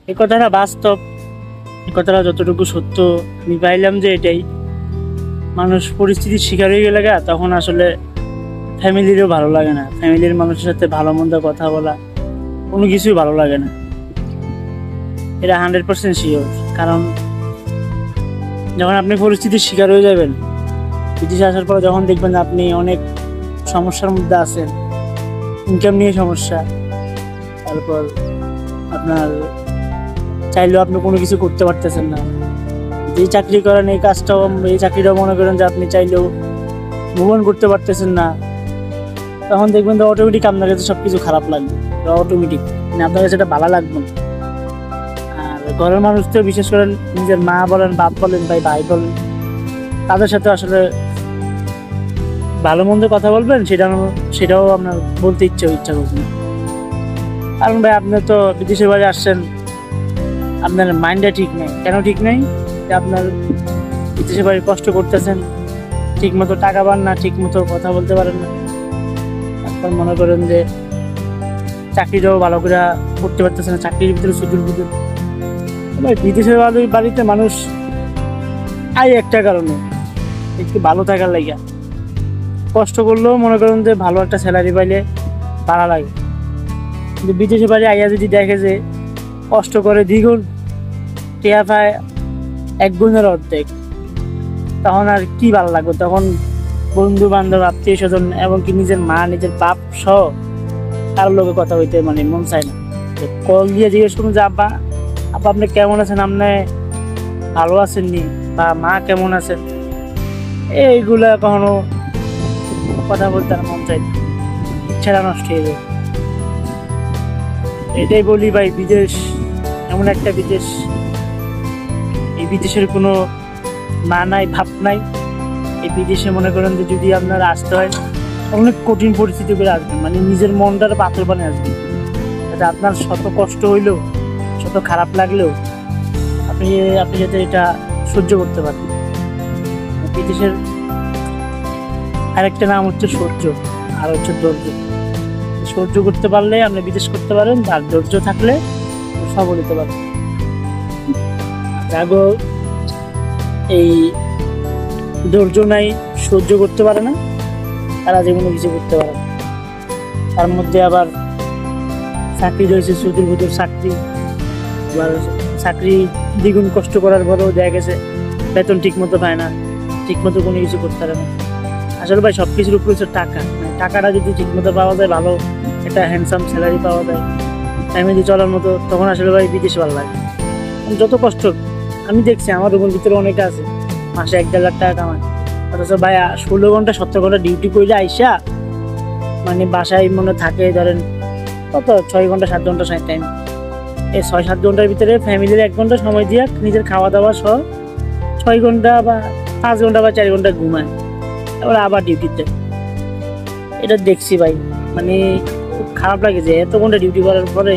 এই কথাটা বাস্তব, এই কথাটা যতটুকু সত্য আমি পাইলাম যে এটাই, মানুষ পরিস্থিতির শিকার হয়ে গেলে তখন আসলে ফ্যামিলিরও ভালো লাগে না, ফ্যামিলির মানুষের সাথে ভালো মন্দ কথা বলা কোনো কিছুই ভালো লাগে না। এটা 100% শিওর। কারণ যখন আপনি পরিস্থিতির শিকার হয়ে যাবেন, বিদেশে আসার পর যখন দেখবেন আপনি অনেক সমস্যার মধ্যে আছেন, ইনকাম নিয়ে সমস্যা, তারপর আপনার চাইলেও আপনি কোনো কিছু করতে পারতেছেন না, যেই চাকরি করেন এই কাজটাও, এই চাকরিটাও মনে করেন যে আপনি চাইলেও মুভ অন করতে পারতেছেন না, তখন দেখবেন তো অটোমেটিক আপনার কাছে সব কিছু খারাপ লাগবে, অটোমেটিক আপনার কাছে এটা ভালো লাগবে না। আর ঘরের মানুষ তো বিশেষ করে নিজের মা বলেন, বাপ বলেন, ভাই বলেন, তাদের সাথে আসলে ভালো মন্দ কথা বলবেন, সেটাও আপনার বলতে ইচ্ছা করছে না। কারণ ভাই আপনি তো বিদেশের বাড়ি আসছেন, আপনার মাইন্ডটা ঠিক নেই। কেন ঠিক নেই? যে আপনার বিদেশের বাড়ি কষ্ট করতেছেন, ঠিক মতো টাকা পান না, ঠিক মতো কথা বলতে পারেন না, তারপর মনে করেন যে চাকরিটাও ভালো করে করতে পারতেছে না, চাকরির ভিতরে সুদূর বুদুর। ভাই বিদেশের বাড়িতে মানুষ আয় একটা কারণে, একটু ভালো থাকার লাগিয়া। কষ্ট করলেও মনে করেন যে ভালো একটা স্যালারি পাইলে ভালো লাগে, কিন্তু বিদেশে বাড়ি আইয়া যদি দেখে যে কষ্ট করে দ্বিগুণ, টেয়া পায় এক গুণের অর্ধেক, তখন আর কি ভালো লাগবে? তখন বন্ধু বান্ধব, আত্মীয় স্বজন, এমনকি নিজের মা, নিজের বাপ সহ কারোর লোকে কথা হইতে মানে মন চায় না। কল দিয়ে জিজ্ঞেস করুন যে আব্বা আপনি কেমন আছেন, আপনি ভালো আছেন নি, বা মা কেমন আছেন, এইগুলা কখনো কথা বলতে আর মন চাই না, ইচ্ছাটা নষ্ট হয়ে যায়। এটাই বলি ভাই, বিদেশ এমন একটা বিদেশ, এই বিদেশের কোনো মা নাই, ভাব নাই। এই বিদেশে মনে করেন যে যদি আপনার আসতে হয় অনেক কঠিন পরিস্থিতি করে আসবেন, মানে নিজের মনটার পাথর বানিয়ে আসবেন, যাতে আপনার শত কষ্ট হইলেও, শত খারাপ লাগলেও আপনি যাতে এটা সহ্য করতে পারেন। বিদেশের আরেকটা নাম হচ্ছে সহ্য, আর হচ্ছে ধৈর্য। সহ্য করতে পারলে আপনি বিদেশ করতে পারেন, আর ধৈর্য থাকলে সফল হতে পারেন। রাগো এই ধৈর্য নাই, সহ্য করতে পারে না, তারা যেকোনো কিছু করতে পারে না। তার মধ্যে আবার চাকরি রয়েছে, সুদূর বুদুর চাকরি, আবার চাকরি দ্বিগুণ কষ্ট করার পরেও দেখা গেছে বেতন ঠিক মতো পায় না, ঠিক মতো কোনো কিছু করতে পারে না। আসলে ভাই সব কিছুর উপর হচ্ছে টাকা, টাকাটা যদি ঠিক মতো পাওয়া যায়, ভালো একটা হ্যান্ডসাম স্যালারি পাওয়া যায়, ফ্যামিলি চলার মতো, তখন আসলে ভাই বিদেশ ভালো লাগে। যত কষ্ট আমি দেখছি, আমার রুমের ভিতরে অনেকে আছে মাসে 1-1.5 লাখ টাকা কামায়, অথচ ভাই 16 ঘন্টা 17 ঘন্টা ডিউটি করলে আইসা মানে বাসায় মনে থাকে ধরেন কত 6 ঘন্টা 7 ঘন্টা টাইম, এই 6-7 ঘন্টার ভিতরে ফ্যামিলির 1 ঘন্টা সময় দিয়ে নিজের খাওয়া দাওয়া সহ 6 ঘন্টা বা 5 ঘন্টা বা 4 ঘন্টা ঘুমায়, এবার আবার ডিউটিতে। এটা দেখছি ভাই, মানে খুব খারাপ লাগে যে এত ঘন্টা ডিউটি করার পরে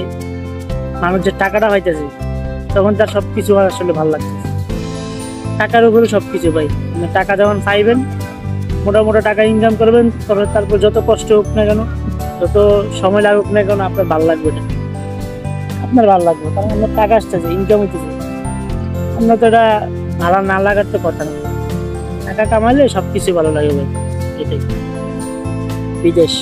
মানুষ যে টাকাটা পাইতেছে, তখন তার সবকিছু আসলে ভালো লাগতেছে। টাকার উপরে সবকিছু ভাই, মানে টাকা যখন পাইবেন, মোটা টাকা ইনকাম করবেন, তারপর যত কষ্ট হোক না কেন, যত সময় লাগুক না কেন, আপনার ভালো লাগবে না, আপনার ভালো লাগবে, কারণ আপনার টাকা আসতেছে, ইনকাম হইতেছে। আপনার তো এটা ভালো না লাগার তো কথা না, টাকা কামাইলে সবকিছু ভালো লাগে ভাই। এটাই বিদেশ।